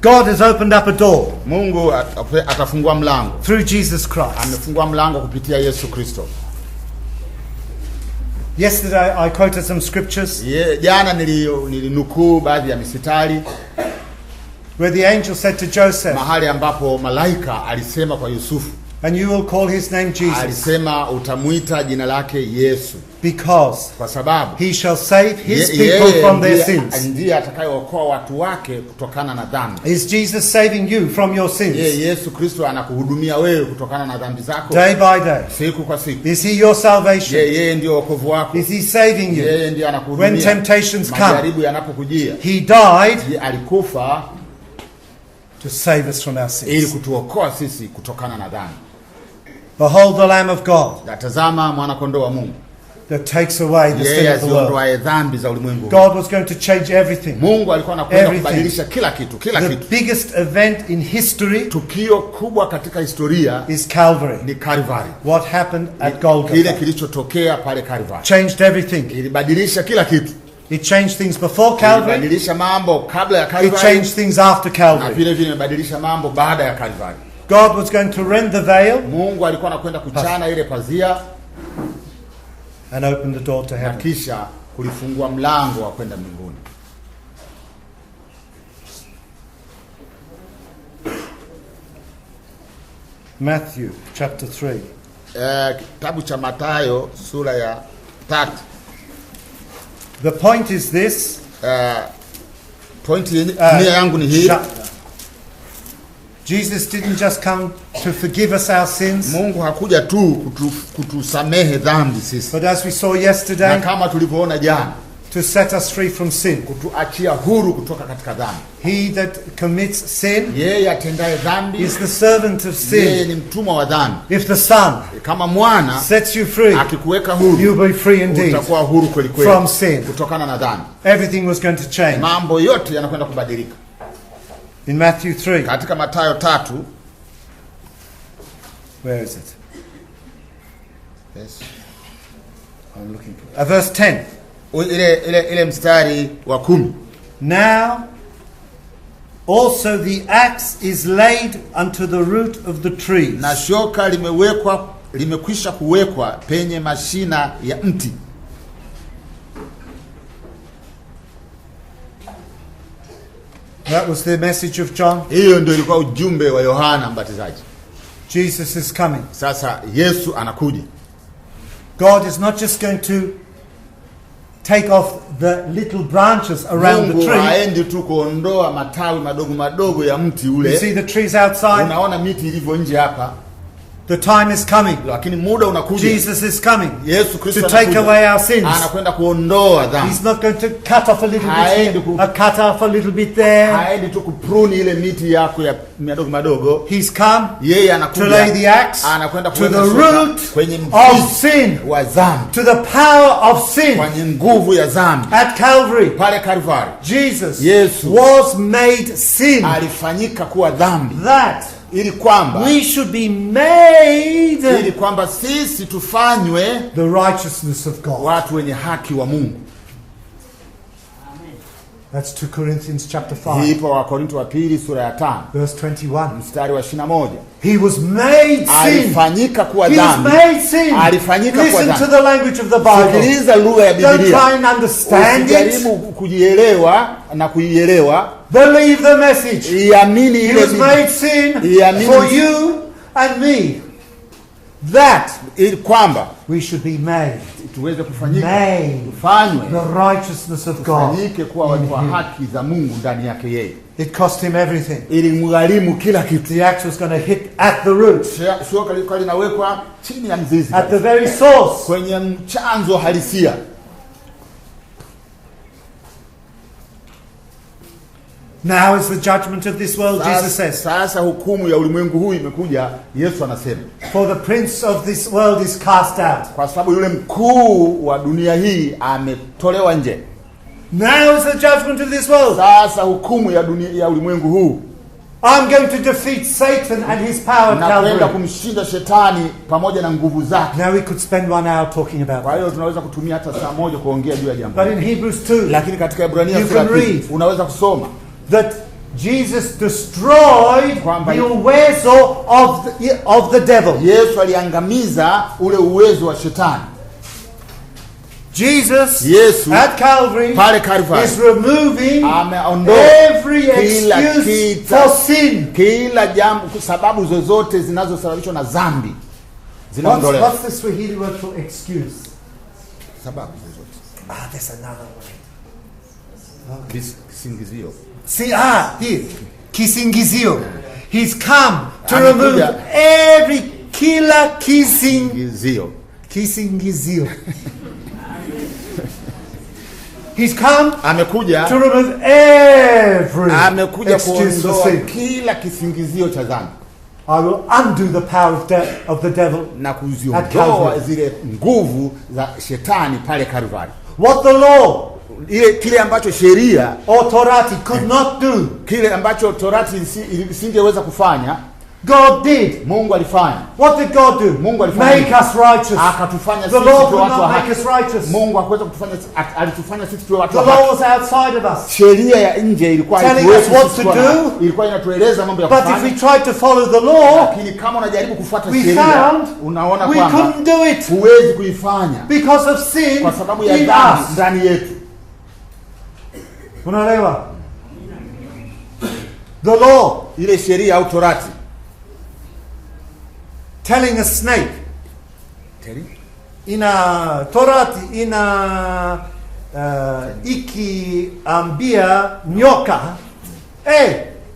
God has opened up a door. Mungu atafungua mlango. Through Jesus Christ. Amefungua mlango kupitia Yesu Kristo. Yesterday I quoted some scriptures. Jana nilinukuu baadhi ya misitari. Where the angel said to Joseph. Mahali ambapo malaika alisema kwa Yusufu. And you will call his name Jesus. Alisema utamuita jina lake Yesu. Because kwa sababu he shall save his people from their sins. Ndiye atakayeokoa watu wake kutokana na dhambi. Is Jesus saving you from your sins? Yesu Kristo anakuhudumia wewe kutokana na dhambi zako. Day by day. Siku kwa siku. Is he your salvation? Yeye ndio wokovu wako. Is he saving you? Yeye ndiye anakuhudumia. When temptations come. Majaribu yanapokujia. He died. Alikufa to save us from our sins. Ili kutuokoa sisi kutokana na dhambi. Behold the Lamb of God. Tazama mwana kondoo wa Mungu. That takes away the sin of the world. Dhambi za ulimwengu. God was going to change everything. Mungu alikuwa anakwenda kubadilisha kila kitu, The biggest event in history, tukio kubwa katika historia, is Calvary. Ni Calvary. What happened at Golgotha? Kile kilichotokea pale Calvary. Changed everything. Ilibadilisha kila kitu. It changed things before Calvary. Ilibadilisha mambo kabla ya Calvary. It changed things after Calvary. Na vile vile imebadilisha mambo baada ya Calvary. God was going to rend the veil. Mungu alikuwa anakwenda kuchana ile pazia and open the door to heaven. Kisha kulifungua mlango wa kwenda mbinguni. Matthew chapter 3. Kitabu cha Mathayo sura ya 3. The point is this. Point nia yangu ni hii. Jesus didn't just come to forgive us our sins. Mungu hakuja tu kutusamehe dhambi sisi. But as we saw yesterday, na kama tulivyoona jana, to set us free from sin. Kutuachia huru kutoka katika dhambi. He that commits sin, yeye atendaye dhambi, is the servant of sin. Yeye ni mtumwa wa dhambi. If the Son kama mwana sets you free, akikuweka huru, you'll be free indeed. Utakuwa huru kweli kweli from sin. Kutokana na dhambi. Everything was going to change. Mambo yote yanakwenda kubadilika. In Matthew 3. Katika Mathayo 3. Where is it? Yes. I'm looking for verse 10. Ile mstari wa 10. Now also the axe is laid unto the root of the trees. Na shoka limekwisha kuwekwa penye mashina ya mti. That was the message of John. Hiyo ndio ilikuwa ujumbe wa Yohana Mbatizaji. Jesus is coming. Sasa Yesu anakuja. God is not just going to take off the little branches around the tree. Mungu haendi tu kuondoa matawi madogo madogo ya mti ule. You see the trees outside? Unaona miti ilivyo nje hapa. The time is coming. Lakini muda unakuja. Jesus is coming. Yesu Kristo to take away our sins. Anakwenda kuondoa dhambi. He's not going to cut off a little bit, cut off a little bit there. Haendi tu kuprune ile miti yako ya madogo madogo. He's come yeye anakuja to lay the axe anakwenda to the root of sin, wa dhambi, to the power of sin. Kwenye nguvu ya dhambi. At Calvary, pale Calvary, Jesus Yesu was made sin. Alifanyika kuwa dhambi. That ili kwamba we should be made, ili kwamba sisi tufanywe the righteousness of God, watu wenye haki wa Mungu. That's 2 Corinthians chapter 5. Ipo wa Korinto wa pili sura ya 5 verse 21. Mstari wa 21. He was made sin. Alifanyika kuwa He dhambi. was made sin. Alifanyika kuwa dhambi. Listen to the language of the Bible. Sikiliza lugha ya Biblia. Don't try and understand it. Jaribu kujielewa na kuielewa. Believe the message. Iamini ile. He was made sin for you and me. That ili kwamba we should be made, tuweze kufanyika, tufanywe the righteousness of God, tufanyike kuwa watu wa haki za Mungu ndani yake yeye. It cost him everything. Ili mgharimu kila kitu. The axe was going to hit at the root. Shoka lilikuwa linawekwa chini ya mzizi. At the very source. Kwenye chanzo halisia. Now is the judgment of this world, Jesus says. Sasa hukumu ya ulimwengu huu imekuja, Yesu anasema. For the prince of this world is cast out. Kwa sababu yule mkuu wa dunia hii ametolewa nje. Now is the judgment of this world. Sasa hukumu ya dunia ya ulimwengu huu. I'm going to defeat Satan and his power at Calvary. Nakwenda kumshinda shetani pamoja na nguvu zake. Now we could spend 1 hour talking about. Kwa hiyo tunaweza kutumia hata saa moja kuongea juu ya jambo. But in Hebrews 2, lakini katika Ibrania unaweza kusoma that Jesus destroyed Kwamba the uwezo of the devil. Yesu aliangamiza ule uwezo wa shetani. Jesus Yesu at Calvary pale Calvary is removing ameondoa every excuse for sin. Kila jambo, sababu zozote zinazosababishwa na dhambi zinaondolewa. What's the Swahili word for excuse? Sababu zozote. There's another word. Kisingizio. Here. Kisingizio. He's come to Amekuja. remove every killer Kisingizio. He's come Amekuja to remove every excuse for kuondoa sin. kila kisingizio cha dhambi. I will undo the power of the devil. Na kuziondoa zile nguvu za shetani pale Calvary. What the law, Kile ambacho sheria or Torati could not do, kile ambacho Torati isingeweza kufanya, God did. Mungu alifanya. What did God do? Mungu alifanya. Make us righteous. Akatufanya The sisi law tuwe could watu wa not make haki. us righteous. Mungu hakuweza kutufanya, alitufanya sisi tuwe watu The wa law haki. was outside of us. Sheria ya nje ilikuwa Telling haituwezi us what sisi to kuwa na- do. ilikuwa inatueleza mambo ya But if we kufanya. tried to follow the law, Lakini kama unajaribu kufuata we sheria, found unaona we kwamba couldn't do it huwezi kuifanya because of sin kwa sababu ya in dhambi us. ndani yetu. Unaelewa? The law Ile sheria au Torati telling a snake, ina Torati ina ikiambia nyoka,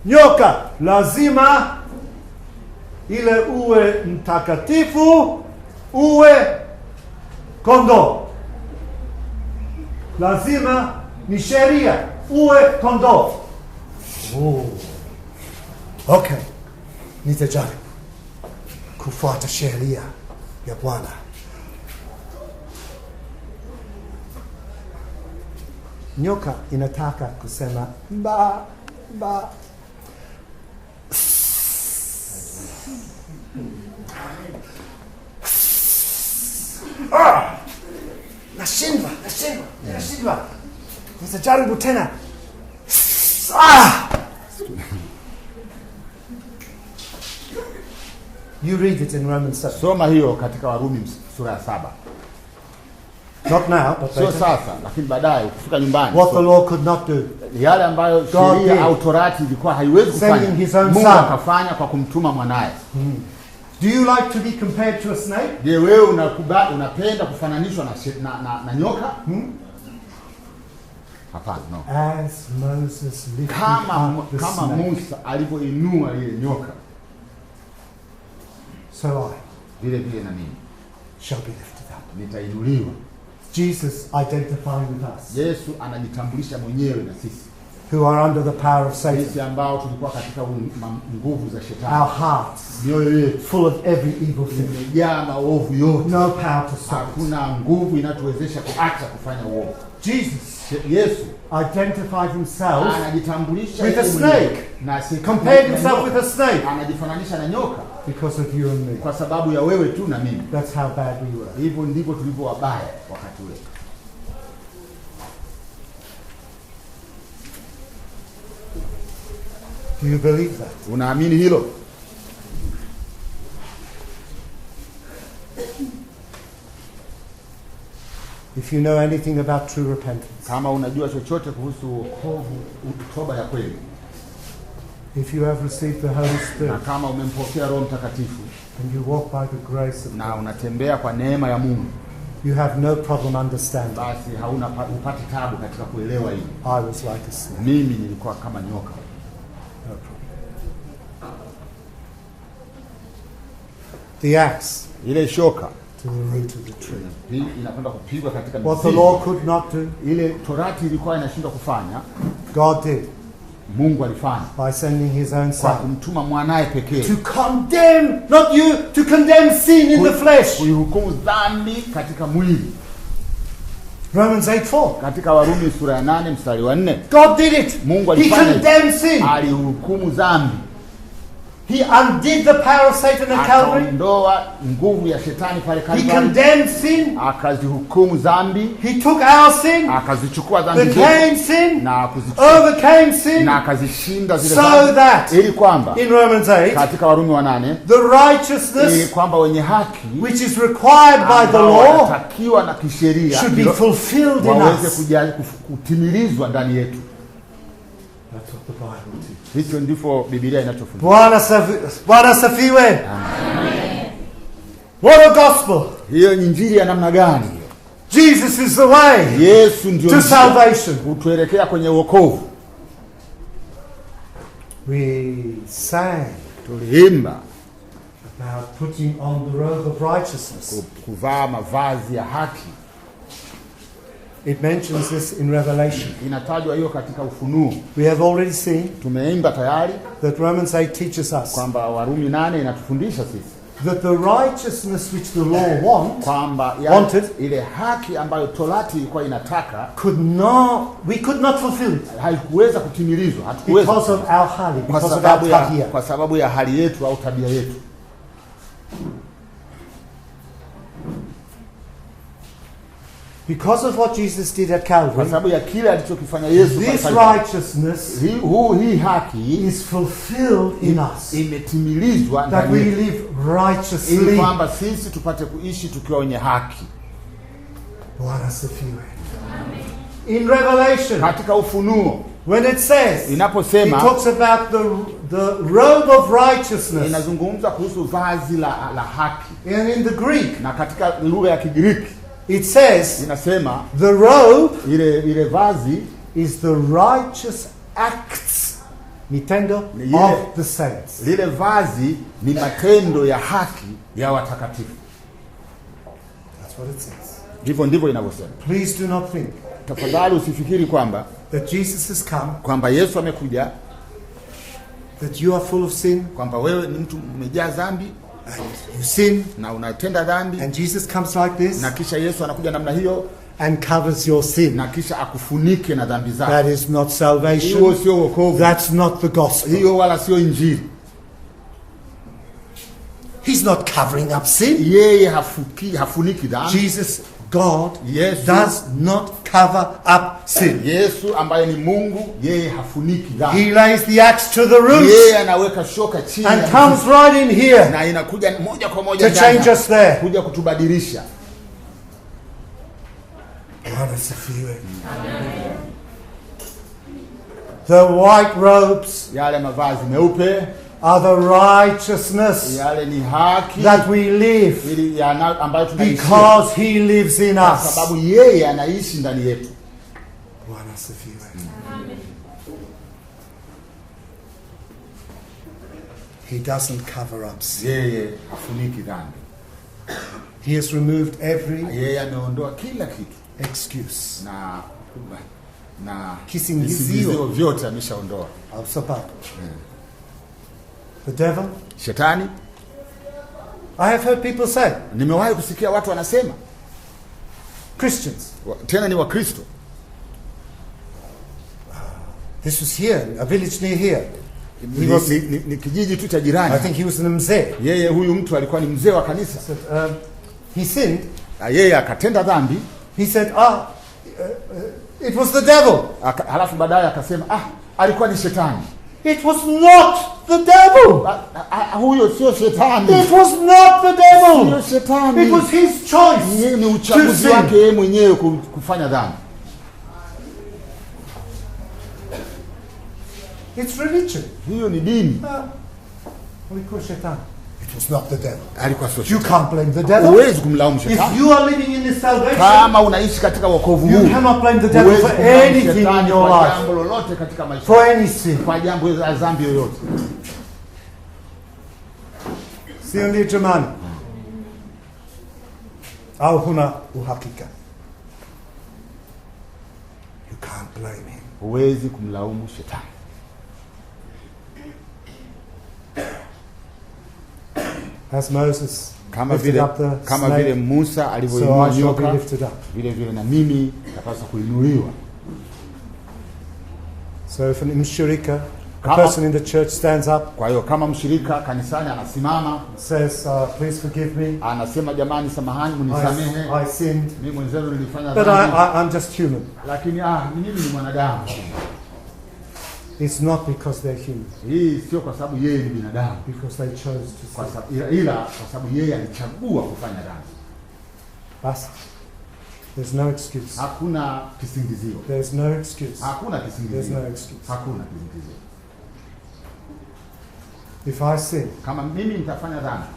nyoka lazima ile uwe mtakatifu, uwe kondoo. Lazima ni sheria, uwe kondoo. Okay, nitajaribu kufuata sheria ya Bwana. Nyoka inataka kusema ba. Nashindwa. Nitajaribu tena. You read it in Romans 7. Soma hiyo katika Warumi sura ya 7. Not now, but Sio later. sasa, lakini baadaye ukifika nyumbani. What the law could not do. Yale ambayo God sheria did. au Torati ilikuwa haiwezi Sending kufanya, his own Mungu son. akafanya kwa kumtuma mwanaye. Do you like to be compared to a snake? Je, wewe unapenda kufananishwa na nyoka? Hapana, no. As Moses lifted Kama up the kama snake, Musa alivyoinua ile nyoka, so I vile vile na mimi shall be lifted up. nitainuliwa. Jesus identifying with us, Yesu anajitambulisha mwenyewe na sisi. who are under the power of Satan. Sisi ambao tulikuwa katika nguvu za shetani. Our hearts Mioyo yetu full of every evil thing. imejaa maovu yote. No power to stop us. Hakuna nguvu inatuwezesha kuacha kufanya uovu. Jesus Yesu identified himself anajitambulisha with a yeye mwenyewe snake. na Compared himself with a snake anajifananisha na nyoka because of you and me. kwa sababu ya wewe tu na mimi. That's how bad we were. Hivyo ndivyo tulivyo wabaya wakati ule. Do you believe that? Unaamini hilo? If you know anything about true repentance, Kama unajua chochote kuhusu wokovu, toba ya kweli, if you have received the Holy na Spirit kama umempokea Roho Mtakatifu and you walk by the grace of na God, unatembea kwa neema ya Mungu, you have no problem understanding. basi hupati tabu katika kuelewa hili. I was like a snake. Mimi nilikuwa kama nyoka. No problem. The axe Ile shoka to the root of the tree. inakwenda kupigwa katika What the mizizi. law could not do, Ile Torati ilikuwa inashindwa kufanya, God did Mungu alifanya by sending his own kwa son kumtuma mwanaye pekee to condemn, not you, to condemn sin in the flesh. kuihukumu dhambi katika mwili. Romans 8:4. Katika Warumi sura ya 8 mstari wa 4, God did it. Mungu He alifanya. condemned sin. Alihukumu dhambi. He undid the power of Satan at Calvary. akaondoa nguvu ya shetani pale He Kalvari, condemned sin. akazihukumu dhambi, He took our sin, akazichukua dhambi became zetu sin, na kuzichukua overcame sin, na akazishinda zile so dhambi, that ili kwamba in Romans 8, katika Warumi 8 the ili righteousness kwamba wenye haki which is required by the ambao law wanatakiwa na kisheria should be fulfilled in waweze us. kutimilizwa ndani yetu. That's what the Bible teaches. Hicho ndivyo Biblia inachofundisha. Bwana safiwe. What a gospel. Hiyo ni injili ya namna gani hiyo? Jesus is the way Yesu ndio to njia salvation. kutuelekea kwenye wokovu. We sang Tuliimba about putting on the robe of righteousness. kuvaa mavazi ya haki. It mentions this in Revelation. Inatajwa hiyo katika Ufunuo. We have already seen Tumeimba tayari that Romans 8 teaches us kwamba Warumi 8 inatufundisha sisi that the righteousness which the law kwamba wanted ile haki ambayo Torati ilikuwa inataka we could not fulfill it haikuweza kutimilizwa, hatukuweza because of our hali, kwa because of sababu our ya, tabia. kwa sababu ya hali yetu au tabia yetu. Because of what Jesus did at Kwa Calvary, sababu ya kile alichokifanya Yesu pale this Kalvari, righteousness hii haki is fulfilled in us, imetimilizwa that ndani we yetu, live ili righteously. kwamba sisi tupate kuishi tukiwa wenye haki. Bwana asifiwe. In Revelation, Katika Ufunuo when it says, it inaposema, talks about the robe of righteousness, inazungumza kuhusu vazi la haki, and in the Greek, na katika lugha ya Kigiriki it says, inasema the robe ile vazi is the righteous acts, mitendo, Ni ile- of the saints. lile vazi ni matendo ya haki ya watakatifu. That's what it says. Ndivyo inavyosema. Please do not think Tafadhali usifikiri that Jesus has come, kwamba Yesu amekuja, that you are full of sin, kwamba wewe ni mtu umejaa dhambi and you sin, na unatenda dhambi, and Jesus comes like this na kisha Yesu anakuja namna hiyo and covers your sin. na kisha akufunike na dhambi zako. That is not Hiyo salvation. sio wokovu. That's not the gospel. Hiyo wala sio injili. He's not covering up sin. Yeye hafuniki dhambi. Jesus, God, Yes. does not cover up sin. Yesu ambaye ni Mungu, yeye hafuniki dhambi. He lays the axe to the roots Yeye anaweka shoka chini and ya comes right in here na inakuja moja kwa moja to change us there. kuja kutubadilisha. Bwana asifiwe. The white robes Yale mavazi meupe, are the righteousness yale ni haki that we live ili ambayo tunaishi because He lives in kwa us. sababu yeye anaishi ndani yetu. Bwana asifiwe. He doesn't cover up sin. Yeye hafuniki dhambi. He has removed every Yeye ameondoa kila kitu excuse na Kisingizio. visingizio vyote ameshaondoa. of sabato. The devil, Shetani, I have heard people say, nimewahi kusikia watu wanasema, Christians, tena ni Wakristo, this was here, a village near here. He was, ni kijiji tu cha jirani. I think he was an mzee. Yeye huyu mtu alikuwa ni mzee wa kanisa. He sinned. Yeye akatenda dhambi. He said, it was the devil. Halafu baadaye akasema, alikuwa ni shetani. It was not the devil. Huyo sio shetani. It was not the devil. Sio shetani. It was his choice. Yeye ni to uchaguzi sin. wake yeye mwenyewe kufanya dhambi. It's religion. Hiyo ni dini. Ulikuwa shetani. It was not the devil. Alikuwa sio You shetani. can't blame the devil. Huwezi kumlaumu If shetani. you are living in this salvation, Kama unaishi katika wokovu huu, you cannot blame the devil huwezi for kumlaumu anything in shetani your kwa life, jambo lolote katika maisha for yako, any sin. kwa jambo la dhambi yoyote. Sio ndio jamani? Au huna uhakika? You can't blame him. Huwezi kumlaumu shetani. As Moses Kama lifted vile up the kama vile snake, Musa so alivyoinua I shall be nyoka, lifted up. vile vile na mimi napaswa kuinuliwa. So if an mshirika A person in the church stands up, Kwa hiyo kama mshirika kanisani anasimama, says, please forgive me. anasema jamani, samahani, mnisamehe, I sinned. mimi mwenzenu nilifanya But dhambi, I'm just human. lakini mimi ni mwanadamu. It's not because they're human. Hii sio kwa sababu yeye ni binadamu, Because they chose to kwa sin. sababu ila kwa sababu yeye alichagua kufanya dhambi. Basi. There's no excuse. Hakuna kisingizio. There's no excuse. Hakuna There's kisingizio. no excuse. Hakuna kisingizio. If I sin, Kama mimi nitafanya dhambi,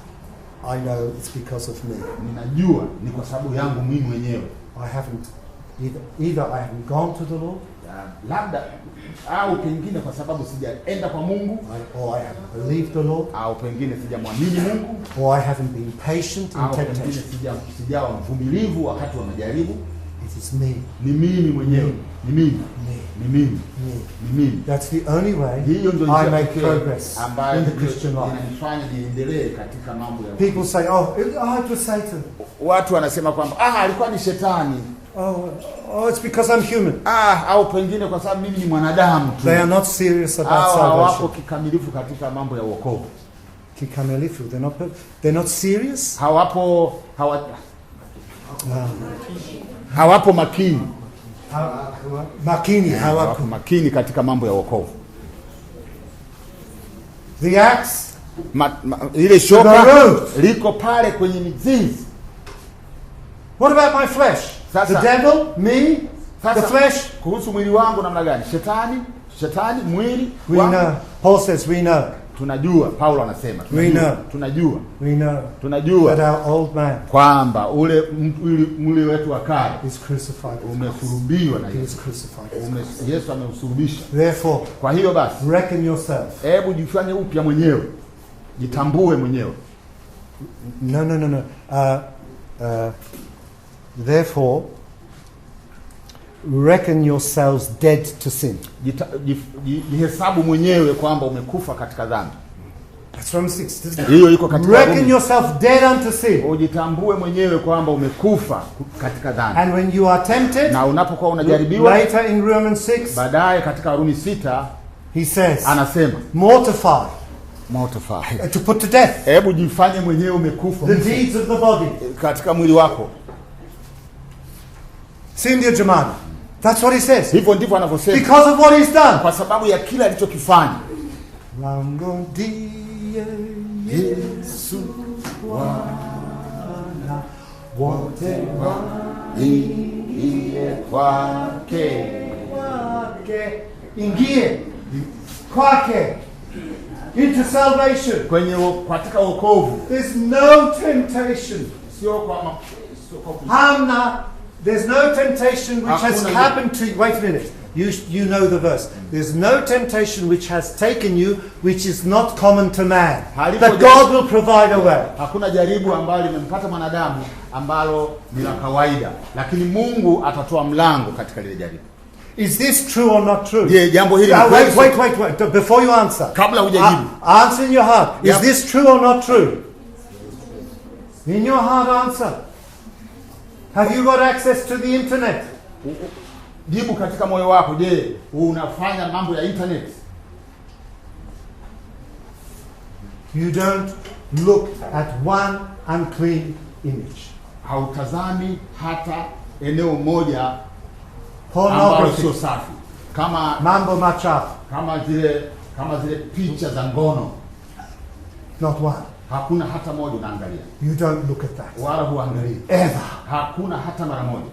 I know it's because of me. ninajua ni kwa sababu yangu mimi mwenyewe. I haven't, either I haven't gone to the Lord, Labda au pengine kwa sababu sijaenda kwa Mungu, or I haven't believed the Lord, au pengine sijamwamini Mungu, or I haven't been patient in au pengine temptation. sijawa mvumilivu wakati wa majaribu. It is me. Ni mimi mwenyewe, ni mimi, Me. ni mimi, Me. ni mimi. That's the only way Hiyo ndio I njia make pekee progress ambayo in the Christian life. inanifanya niendelee katika mambo ya People say, it was Satan. watu wanasema kwamba alikuwa ni shetani, It's because I'm human. au pengine kwa sababu mimi ni mwanadamu tu. They are not serious about Hawako salvation. kikamilifu katika mambo ya wokovu. Kikamilifu. They're not serious. Hawapo makini. Makini Hawako hawako. makini katika mambo ya wokovu. The axe, Ile The shoka root. liko pale kwenye mizizi. what about my flesh? Sasa- The devil, me, Sasa, the flesh. kuhusu mwili wangu namna gani? Shetani, mwili We wangu. know. Paul says we know. Tunajua, Paulo anasema We know. tunajua We know that tunajua our old man kwamba ule mwili wetu wa kale is crucified. umesurubiwa na He Yesu. is crucified. Yesu ameusurubisha. Therefore, Kwa hiyo basi, reckon yourself. hebu jifanye upya mwenyewe, jitambue mwenyewe. No. Therefore, reckon yourselves dead to sin. Jihesabu mwenyewe kwamba umekufa katika dhambi. That's Romans 6, isn't it? Hiyo iko katika Reckon Rumi. yourself dead unto sin. Ujitambue mwenyewe kwamba umekufa katika dhambi. And when you are tempted, Na unapokuwa unajaribiwa, later in Romans 6, baadaye katika Warumi 6 he says, anasema mortify, mortify. to put to death, Hebu jifanye mwenyewe umekufa the deeds of the body. katika mwili wako. Si ndio jamani? That's what he says. Hivyo ndivyo anavyosema, Because of what he's done. kwa sababu ya kila alichokifanya. Lango ndiye Yesu Bwana, wote Ingie kwake. wake. Ingie kwake. Into salvation. Katika wokovu. There's no temptation. Sio kwa There's no temptation which has Hakuna- happened to you. Wait a minute. You know the verse. There's no temptation which has taken you which is not common to man. But God will provide a way. Hakuna jaribu ambalo limempata mwanadamu ambalo ni la kawaida, lakini Mungu atatoa mlango katika lile jaribu. Is this true or not true? Je, jambo hili ni kweli? Wait. Before you answer. Kabla hujajibu. Answer in your heart. Yep. Is this true or not true? In your heart answer. Have you got access to the internet? Jibu katika moyo wako. Je, unafanya mambo ya internet? You don't look at one unclean image. Hautazami hata eneo moja ambalo Pornography. sio safi, kama Mambo machafu. kama zile picha za ngono. Not one. Hakuna hata moja unaangalia, You don't look at that. wala huangalii. Ever. Hakuna hata mara moja.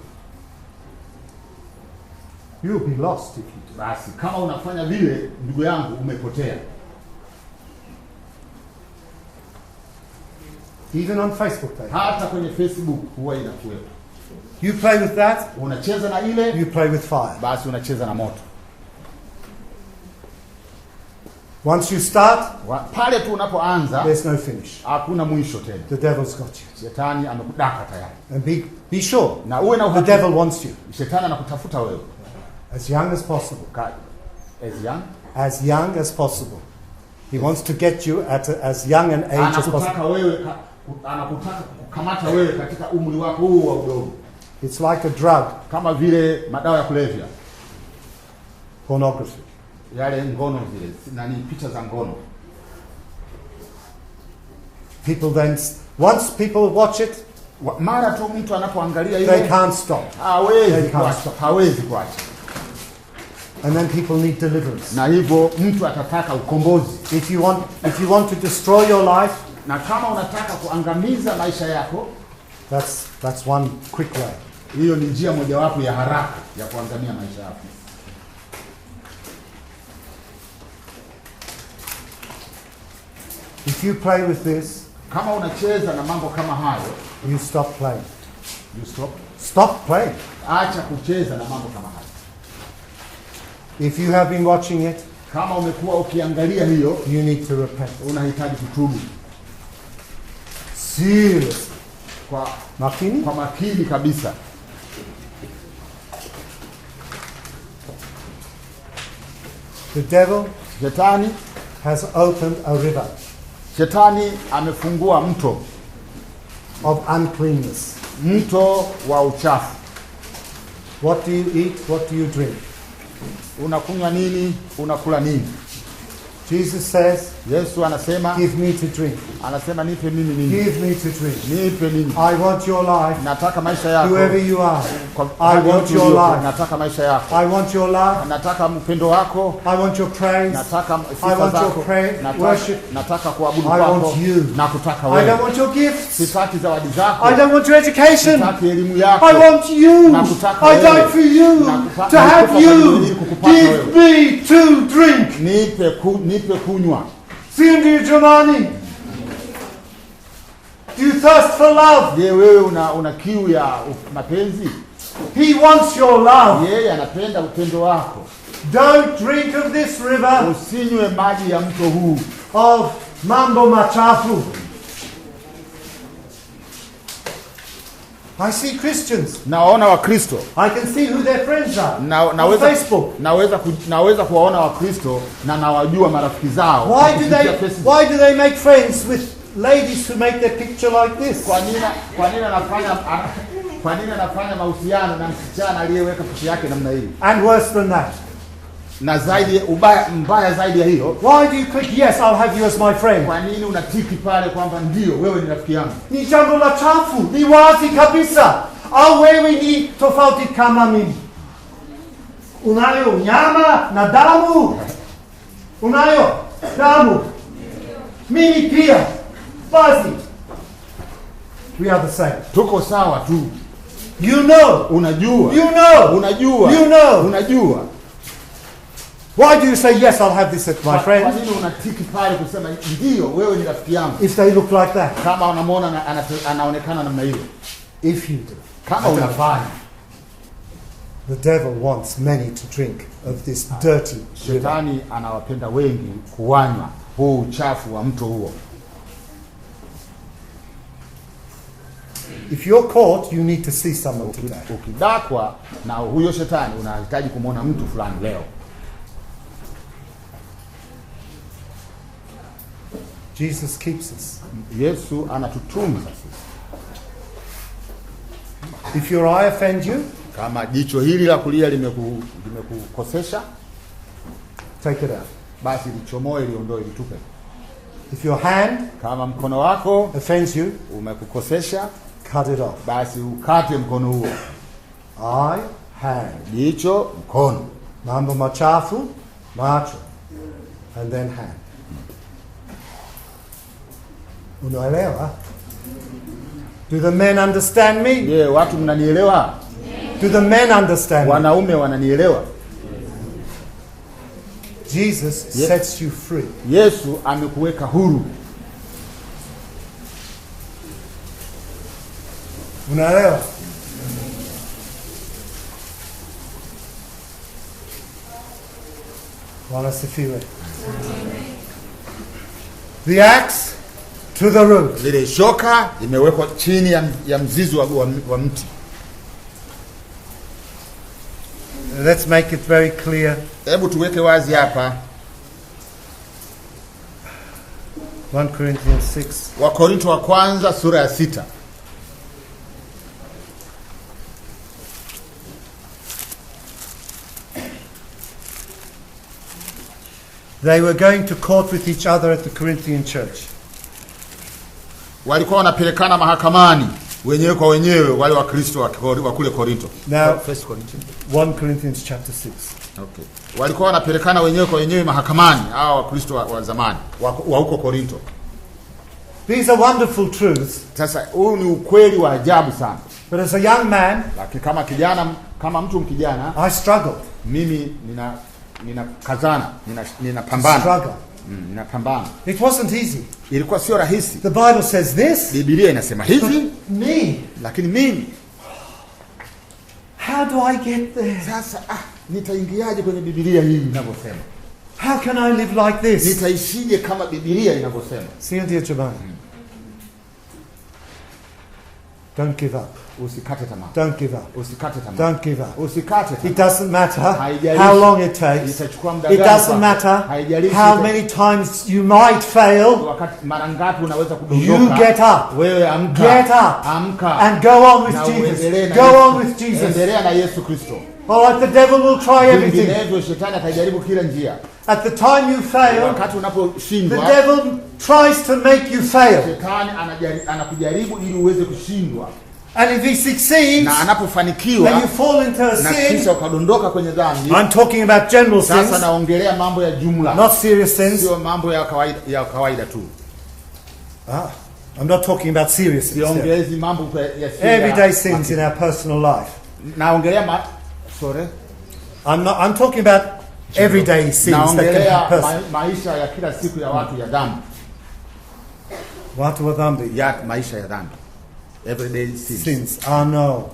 You'll be lost if you do. Basi kama unafanya vile, ndugu yangu, umepotea. Even on Facebook they have. Hata kwenye Facebook huwa inakuwepo. You play with that, Unacheza na ile, you play with fire. basi unacheza na moto. Once you start, Pale tu unapoanza, there's no finish. hakuna mwisho tena. The devil's got you. Shetani amekudaka tayari. And be sure, Na uwe na the uhakika, devil wants you shetani anakutafuta wewe. as young as possible. As young. As young as possible. He wants to get you at as young an age as possible. Anakutaka kukamata wewe katika umri wako huu wa udogo. It's like a drug, Kama vile madawa ya kulevya. pornography. yale ngono zile, nani, picha za ngono. People then, once people watch it, Mara tu mtu anapoangalia they ile can't stop. hawezi kuacha. And then people need deliverance. Na hivyo mtu atataka ukombozi. If you want to destroy your life, Na kama unataka kuangamiza maisha yako, that's one quick way. hiyo ni njia mojawapo ya haraka ya kuangamia maisha yako. If you play with this, Kama unacheza na mambo kama hayo, you stop playing. you Stop playing. acha kucheza na mambo kama hayo. If you have been watching it, Kama umekuwa ukiangalia hiyo, you need to repent. unahitaji kutubu Seriously. kwa Makini? makini kabisa. The devil Shetani has opened a river amefungua mto of uncleanness. mto wa uchafu. What do you eat? What do you drink? Unakunywa nini? Unakula nini? Jesus says, Yesu anasema give me to drink. nipe mimi nini? Give me to drink. Nipe nini? I want your life. Nataka maisha yako. Whoever you are. Kwa- I want your life. Nataka maisha yako. I want your love. Nataka mpendo wako. I want your praise. Nataka I sifa want your zako. worship. Nataka kuabudu I kwako. want you. Nakutaka I don't wewe. want your gifts. Sitaki zawadi zako. I don't want your education. Sitaki elimu yako. I want you. Nakutaka I wewe. died for you. Nakutaka- To have nakutaka you. ili kukupata Give me to drink. Nipe kunywa. Si ndio jamani? Do you thirst for love? Je, wewe una kiu ya mapenzi? He wants your love. Yeye anapenda upendo wako. Don't drink of this river Usinywe maji ya mto huu of mambo machafu. I see Christians. Nawaona Wakristo. I can see who their friends are on Naweza Facebook. naweza kuwaona Wakristo na nawajua marafiki zao. Why kupitia Facebook. do they make friends with ladies who make their picture like this? Kwa nini anafanya mahusiano na msichana aliyeweka picha yake namna hii? And worse than that. Na zaidi mbaya zaidi ya hiyo, Why do you click yes, I'll have you as my friend? kwa nini unatiki pale kwamba ndio wewe ni rafiki yangu? Ni jambo la chafu, ni wazi kabisa. Au wewe ni tofauti kama mimi? Unayo nyama na damu? Unayo damu? Mimi pia. Basi. We are the same. Tuko sawa tu. You know. Unajua. You know. Unajua. You know. Unajua. Why do you say yes, I'll have this at my Kwa friend? nini unatiki pale kusema ndio wewe ni rafiki yangu? If they look like that. Kama unamwona anaonekana namna hiyo. If you do. Kama unafanya. The devil wants many to drink of this dirty river. Shetani anawapenda wengi kuwanywa huu uchafu wa mto huo. If you're caught, you need to see someone today. Ukidakwa na huyo shetani unahitaji kumwona mtu fulani leo. Jesus keeps us. Yesu anatutunza sisi. If your eye offend you, Kama jicho hili la kulia limekukosesha, take it out. basi lichomoe, liondoe, litupe. If your hand Kama mkono wako offends you, umekukosesha, cut it off. basi ukate mkono huo. Eye, hand. Jicho, mkono. Mambo machafu, macho. And then hand. Unaelewa? Do the men understand me? Je, watu mnanielewa? Do the men understand me? Wanaume wananielewa? Jesus sets you free. Yesu amekuweka huru. Unaelewa? Wanasifiwe. The axe to the root. Lile shoka limewekwa chini ya mzizi wa mti. Let's make it very clear. Hebu tuweke wazi hapa. 1 Corinthians 6. Wakorintho wa kwanza sura ya 6. They were going to court with each other at the Corinthian church. Walikuwa wanapelekana mahakamani wenyewe kwa wenyewe wale wa Kristo wa kule Korinto. Now, 1 Corinthians. 1 Corinthians chapter 6. Okay. Walikuwa wanapelekana wenyewe kwa wenyewe mahakamani hao wa Kristo wa zamani wa huko Korinto. These are wonderful truths. Sasa huu ni ukweli wa ajabu sana. But as a young man, lakini kama kijana, kama mtu mkijana, I struggled. Mimi ninakazana, ninapambana. Ninapambana. It wasn't easy. Ilikuwa sio rahisi. The Bible says this. Biblia inasema hivi. Me. Lakini mimi, how do I get there? Sasa nitaingiaje kwenye Biblia hii inavyosema? How can I live like this? Nitaishije kama Biblia inavyosema? Sio ndio jamani? Don't give up. Usikate tamaa. Don't give up. Usikate tamaa. Don't give up. Usikate tamaa. It doesn't matter how long it takes. It doesn't matter how many times you might fail. Wakati mara ngapi unaweza kudondoka. You get up. Wewe amka. Get up. Amka. And go on with Jesus. Go on with Jesus. Endelea na Yesu Kristo. All right, the devil will try everything. Ndivyo shetani atajaribu kila njia. At the time you fail, wakati unaposhindwa, the devil tries to make you fail. Shetani anakujaribu ili uweze kushindwa. And if he succeeds, na anapofanikiwa, when you fall into a sin, na kisha ukadondoka kwenye dhambi. I'm talking about general sins. Sasa naongelea mambo ya jumla. Not serious sins. Sio mambo ya kawaida tu. I'm not talking about serious sins. Siongelezi mambo ya everyday sins in our personal life. Naongelea I'm talking about everyday sins that can happen. Maisha ya kila siku ya watu ya dhambi. Watu wa dhambi. Ya maisha ya dhambi. Everyday sins. No.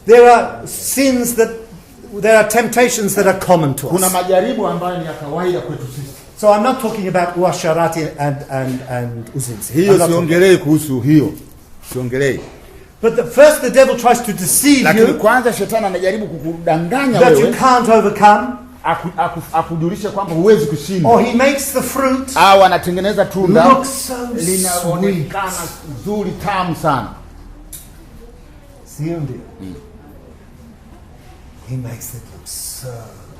There are sins there are temptations that are common to us. Kuna majaribu ambayo ni ya kawaida kwetu sisi. So I'm not talking about uasharati and uzinzi. Hiyo siongelei kuhusu hiyo. Siongelei. But first the devil tries to deceive you. Kwanza shetani anajaribu kukudanganya wewe. That you can't overcome. Akujulisha kwamba huwezi kushinda. Or he makes the fruit. Au anatengeneza tunda linaonekana nzuri tamu sana. Sio ndio? He makes it look so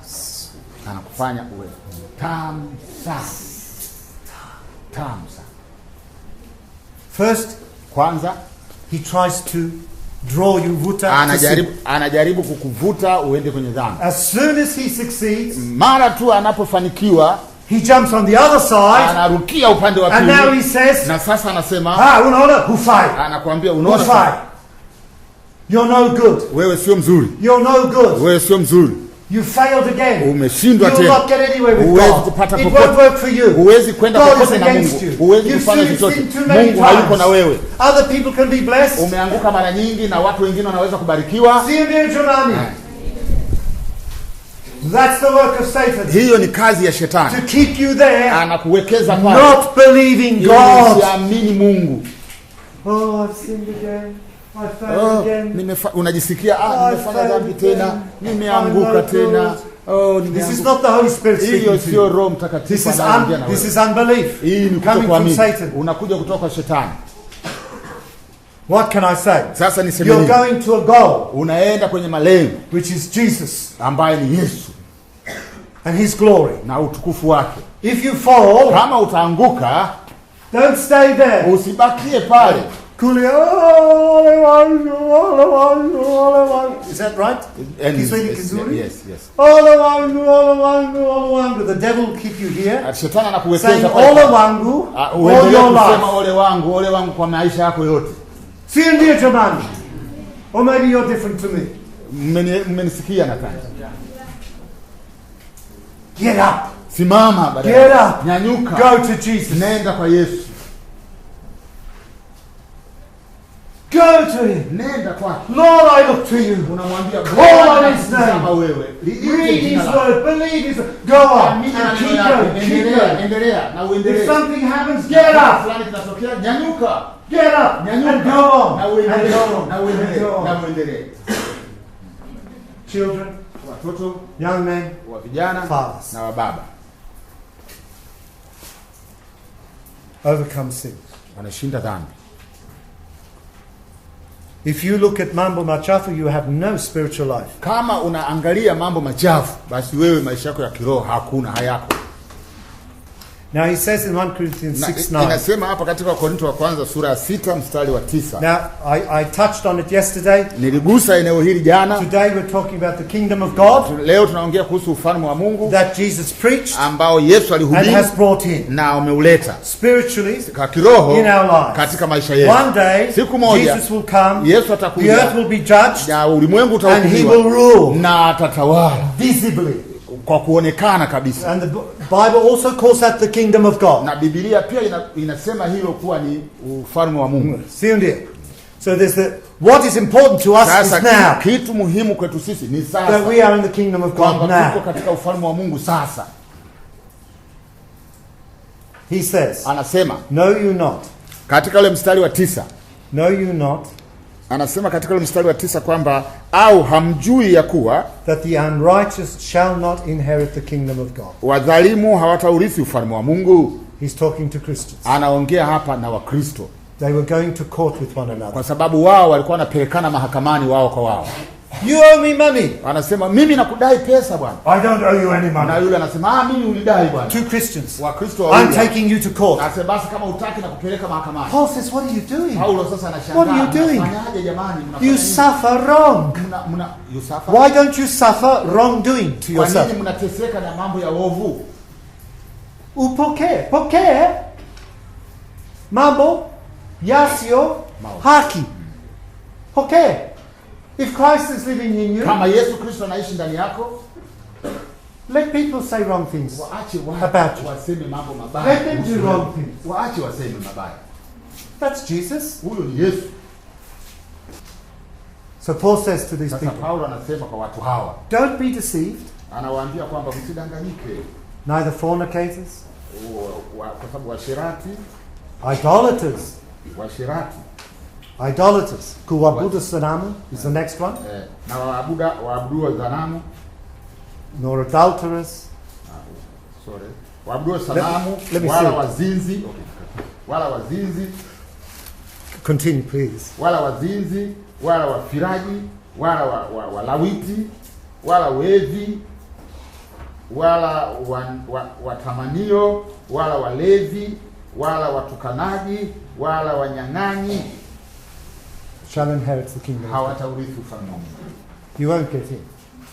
sweet. Anakufanya uwe tamu sana. Tamu sana. First, kwanza he tries to draw you anajaribu kukuvuta uende kwenye dhambi. As soon as he succeeds, mara tu anapofanikiwa, he jumps on the other side, anarukia upande wa pili. And now he says, na sasa anasema, unaona hufai. Anakuambia unaona hufai. You're no good. Wewe sio mzuri. You're no good. Wewe sio mzuri. You failed again. Umeshindwa tena. You will not get anywhere with God. It won't work for you. Huwezi kwenda popote na Mungu. Huwezi kufanya chochote. Mungu hayuko na wewe. Other people can be blessed. Umeanguka mara nyingi na watu wengine wanaweza kubarikiwa. Sio ndio jamani? That's the work of Satan. Hiyo ni kazi ya shetani. To keep you there. Anakuwekeza pale. Not believing God. Usiamini Mungu. I've sinned again. Unajisikia nimefanya dhambi tena, nimeanguka tena. This is not the Holy Spirit speaking. Hiyo sio Roho Mtakatifu anaongea na wewe. This is unbelief. Hii ni kutokuamini. Unakuja kutoka kwa shetani. What can I say? Sasa niseme you're going to a goal. Unaenda kwenye malengo, which is Jesus, ambaye ni Yesu and his glory, na utukufu wake. If you fall, kama utaanguka, don't stay there. Usibakie pale. Is that right? Yes. The devil will keep you here. Shetani anakuwekeza saying ole wangu all your life. Ole wangu kwa maisha yako yote. Sio ndio jamani? Or maybe you're different to me. Mmenisikia nadhani. Get up. Simama baadaye. Get up. Nyanyuka. Go to Jesus. Nenda kwa Yesu. Go to him. Nenda kwa. Lord, I look to you. Unamwambia call on his name. Wewe. Read his word. Believe his word. Go on. And keep going. Endelea na uendelee. If something happens, get up. Fulani kinatokea, nyanyuka. Get up. And go on. Na uendelee. Children, watoto, young men, wa vijana, fathers, na wababa. Overcome sin. Wanashinda dhambi. If you look at mambo machafu, you have no spiritual life. Kama unaangalia mambo machafu, basi wewe maisha yako ya kiroho hayako. Now he says in 1 Corinthians 6:9. Inasema hapa katika Korinto wa kwanza sura ya 6 mstari wa 9. Now I touched on it yesterday. Niligusa eneo hili jana. Today we're talking about the kingdom of God. Leo tunaongea kuhusu ufalme wa Mungu that Jesus preached, ambao Yesu alihubiri and has brought in na umeuleta spiritually kwa kiroho in our lives. Katika maisha yetu. One day siku moja Jesus will come, Yesu atakuja, the earth will be judged, na ulimwengu and he utahukumiwa, will rule na atatawala visibly, kwa kuonekana kabisa. And the Bible also calls that the kingdom of God. Na Biblia pia inasema hilo kuwa ni ufalme wa Mungu. See ndio. So there's what is important to us sasa is now. Kitu muhimu kwetu sisi ni sasa. That we are in the kingdom of God now. Tuko katika ufalme wa Mungu sasa. He says, anasema, know you not. Katika ule mstari wa 9. Know you not. Anasema katika ule mstari wa 9 kwamba au hamjui ya kuwa that the unrighteous shall not inherit the kingdom of God. Wadhalimu hawataurithi ufalme wa Mungu. He's talking to Christians. Anaongea hapa na Wakristo. They were going to court with one another. Kwa sababu wao walikuwa wanapelekana mahakamani wao kwa wao. You owe me money. Anasema mimi nakudai pesa bwana. I don't owe you any money. Na yule anasema mimi unidai bwana. Two Christians. Wakristo wawili. I'm taking you to court. Anasema basi kama utaki na kupeleka mahakamani. Paul says, what are you doing? Paulo sasa anashangaa. What are you doing? Mnafanyaje jamani? You suffer wrong. You suffer? Why don't you suffer wrongdoing to yourself? Kwa nini mnateseka na mambo ya ovu? Pokee mambo yasio haki. Pokee. If Christ is living in you, kama Yesu Kristo anaishi ndani yako, let people say wrong things about you. Waseme mambo mabaya. Let them do wrong things. Waache waseme mabaya. That's Jesus. Huyo ni Yesu. So Paul says to these people, Paulo anasema kwa watu hawa, don't be deceived. Anawaambia kwamba msidanganyike. Neither fornicators, kwa sababu washirati, idolaters, idolaters, kuabudu sanamu is the next one. Na waabudu sanamu, nor adulterers, waabudu sanamu, wala wazinzi, continue please, wala wazinzi, wala wafiraji, wala walawiti, wala wevi, wala watamanio, wala walevi, wala watukanaji, wala wanyang'anyi shall inherit the kingdom. Hawataurithi ufalme wa Mungu. You won't get in.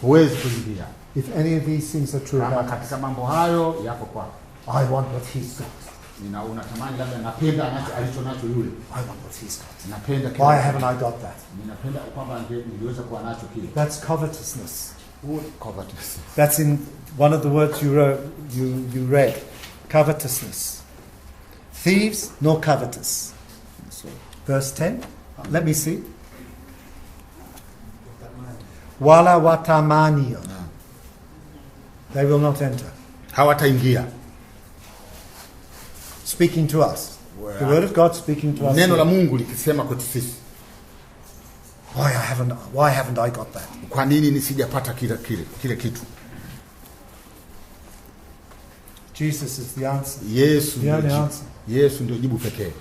Huwezi kuingia. If any of these things are true, kama katika mambo hayo yako kwako. I want what he's got. Unatamani labda napenda alicho nacho yule. I want what he's got. Napenda kile. Why haven't I got that? Ninapenda kwamba ningeweza kuwa nacho kile. That's covetousness. Covetousness. That's in one of the words you read. Covetousness. Thieves nor covetous. Verse 10. Let me see. Wala watamanio. They will not enter. Hawataingia. Speaking to us. The word of God speaking to us. Neno la Mungu likisema kwetu sisi. Why haven't I got that? Kwa nini nisijapata kile kitu? Jesus is the answer. Yesu ndio jibu pekee.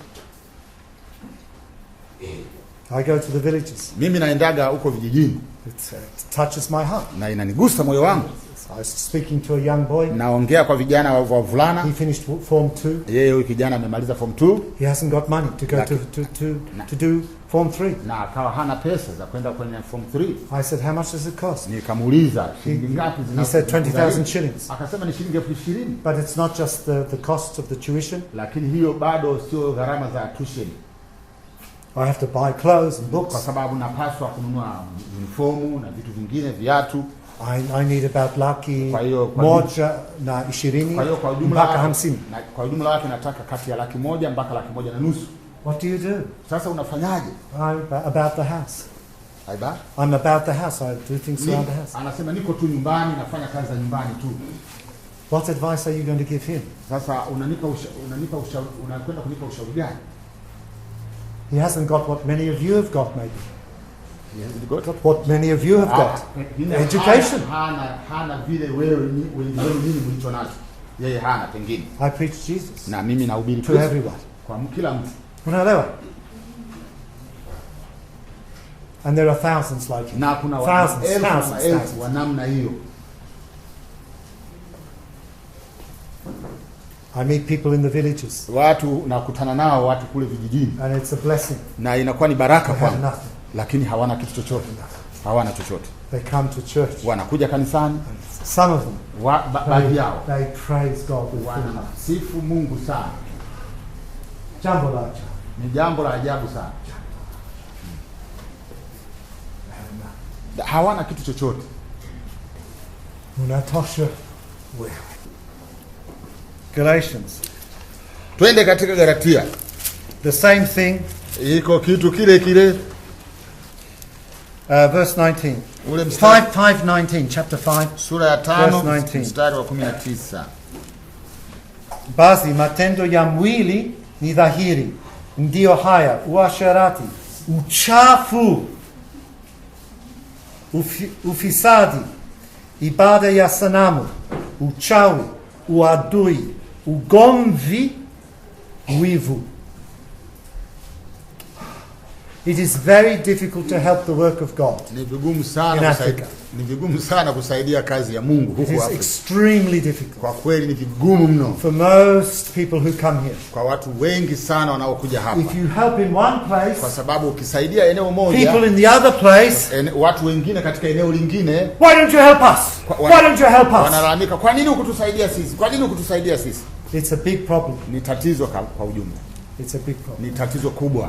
I go to the villages. Mimi naendaga huko vijijini. It touches my heart. Na inanigusa moyo wangu. I was speaking to a young boy. Naongea kwa vijana wavulana. He finished form 2. Yeye huyu kijana amemaliza form 2. He hasn't got money to go to do form 3. Na akawa hana pesa za kwenda kwenye form 3. I said, how much does it cost? Nikamuuliza shilingi ngapi He said 20,000 shillings. Akasema ni shilingi 20,000. But it's not just the cost of the tuition. Lakini hiyo bado sio gharama za tuition. I have to buy clothes and books. Kwa sababu napaswa kununua uniformu na vitu vingine, viatu. I need about laki moja na 20 mpaka 50. Kwa ujumla wake nataka kati ya laki moja mpaka laki moja na nusu. What do you do? Sasa unafanyaje? About the house. I'm about the house. I do things around the house. Anasema niko tu nyumbani, nafanya kazi za nyumbani tu. What advice are you going to give him? Sasa unakwenda kunipa ushauri gani? He hasn't got what many of you have got, maybe. He hasn't got what many of you have got. Education. Hana vile wewe nini mlicho nacho. Yeye hana pengine. I preach Jesus. Na mimi nahubiri to everyone. Kwa kila mtu. Unaelewa? And there are thousands like him. Na kuna Thousands, maelfu wa namna hiyo. I meet people in the villages. Watu nakutana nao watu kule vijijini. And it's a blessing. Na inakuwa ni baraka They have kwao. nothing. Lakini hawana kitu chochote. Hawana chochote. They come to church. Wanakuja kanisani. Some of them. Baadhi yao. They praise God with full heart. Sifu Mungu sana. Jambo la ajabu. Ni jambo la ajabu sana. Hawana kitu chochote. Unatosha wewe. Galatians. Twende katika Galatia. The same thing. Iko kitu kile kile. Verse 19. 5:19, chapter 5. Sura ya 5 19. mstari wa 19. Basi matendo ya mwili ni dhahiri, ndio haya: uasherati, uchafu, ufisadi, ibada ya sanamu, uchawi, uadui, ugomvi, wivu. It is very difficult to help the work of God. Ni vigumu sana kusaidia kazi ya Mungu huko Afrika. It is extremely difficult. Kwa kweli ni vigumu mno. For most people who come here. Kwa watu wengi sana wanaokuja hapa. If you help in one place, kwa sababu ukisaidia eneo moja, people in the other place, watu wengine katika eneo lingine, why don't you help us? Why don't you help us? Wanalalamika, kwa nini hukutusaidia sisi? Kwa nini hukutusaidia sisi? It's a big problem. Ni tatizo kwa ujumla. It's a big problem. Ni tatizo kubwa.